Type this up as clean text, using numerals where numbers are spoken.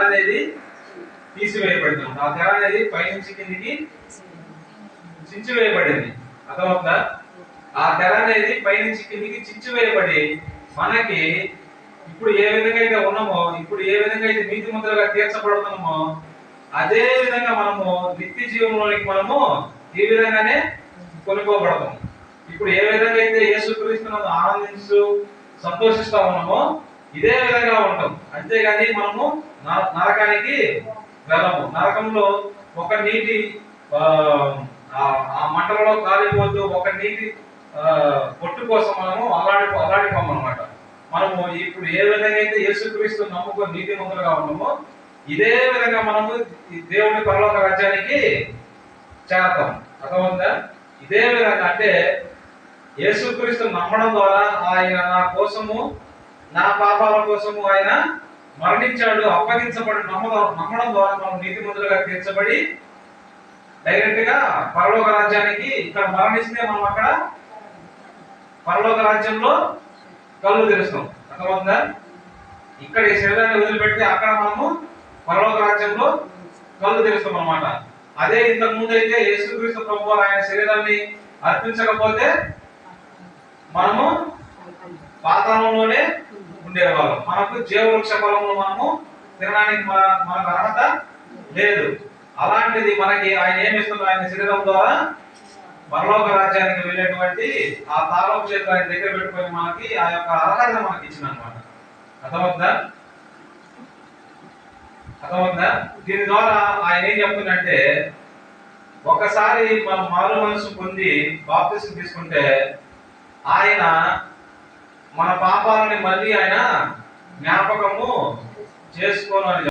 అనేది తీసివేయబడింది. ఆ తెర అనేది పైనుంచి కిందికి చించివేయబడింది. అర్థమవుతుందా? ఆ తెర అనేది పైనుంచి కిందికి చించివేయబడి మనకి ఇప్పుడు ఏ విధంగా అయితే ఉన్నామో, ఇప్పుడు ఏ విధంగా అయితే నీతిమంతులుగా తీర్చబడుతున్నామో, అదే విధంగా మనము నిత్య జీవంలోనికి మనము ఈ విధంగానే కొనుక్కోబడతాం. ఇప్పుడు ఏ విధంగా అయితే యేసుక్రీస్తును ఆనందిస్తూ సంతోషిస్తా ఉన్నామో ఇదే విధంగా ఉంటాం. అంతేగాని మనము నరకానికి వెళ్ళము. నరకంలో ఒక నీటి ఆ మంటలలో కాలిపోతూ ఒక నీటి పొట్టు కోసం మనము అల్లాడిపోమన్నమాట. మనము ఇప్పుడు ఏ విధంగా అయితే యేసుక్రీస్తు నమ్ముకొని నీతిమంతులుగా ఉన్నామో ఇదే విధంగా మనము దేవుని పరలోక రాజ్యానికి చేరతాం. అర్థమవుతుందా? ఇదే విధంగా అంటే యేసుక్రీస్తు నమ్మడం ద్వారా ఆయన నా కోసము, నా పాపాల కోసము ఆయన మరణించాడు, అప్పగించబడి నమ్మడం ద్వారా మనం నీతిమంతులుగా తీర్చబడి డైరెక్ట్ గా పరలోక రాజ్యానికి, ఇక్కడ మరణిస్తే మనం అక్కడ పరలోక రాజ్యంలో కళ్ళు తెరుస్తాం. అర్థమవుతుందా? ఇక్కడ ఈ శరీరాన్ని వదిలిపెట్టి అక్కడ మనము పరలోక రాజ్యంలో కళ్ళు తెరుస్తాం అన్నమాట. అదే ఇంతకు ముందు అయితే యేసుక్రీస్తు ప్రభువు ఆయన శరీరాన్ని అర్పించకపోతే మనము పాతాళంలోనే ఉండేవాళ్ళం. మనకు జీవవృక్ష ఫలములు మనము తినడానికి మనకు అర్హత లేదు. అలాంటిది మనకి ఆయన ఏమిస్తున్నారు? ఆయన శరీరం ద్వారా పరలోక రాజ్యానికి వెళ్ళేటువంటి ఆ తాళపు చేతులు ఆయన దగ్గర పెట్టుకొని మనకి ఆ యొక్క అర్హత మనకి ఇచ్చిన అనమాట. అర్థమవుతుందా? అర్థమవుతుందా? దీని ద్వారా ఆయన ఏం చెప్తుందంటే, ఒకసారి మనం మారు మనసు పొంది బాప్తిసం తీసుకుంటే ఆయన మన పాపాలని మళ్ళీ ఆయన జ్ఞాపకము చేసుకోను అని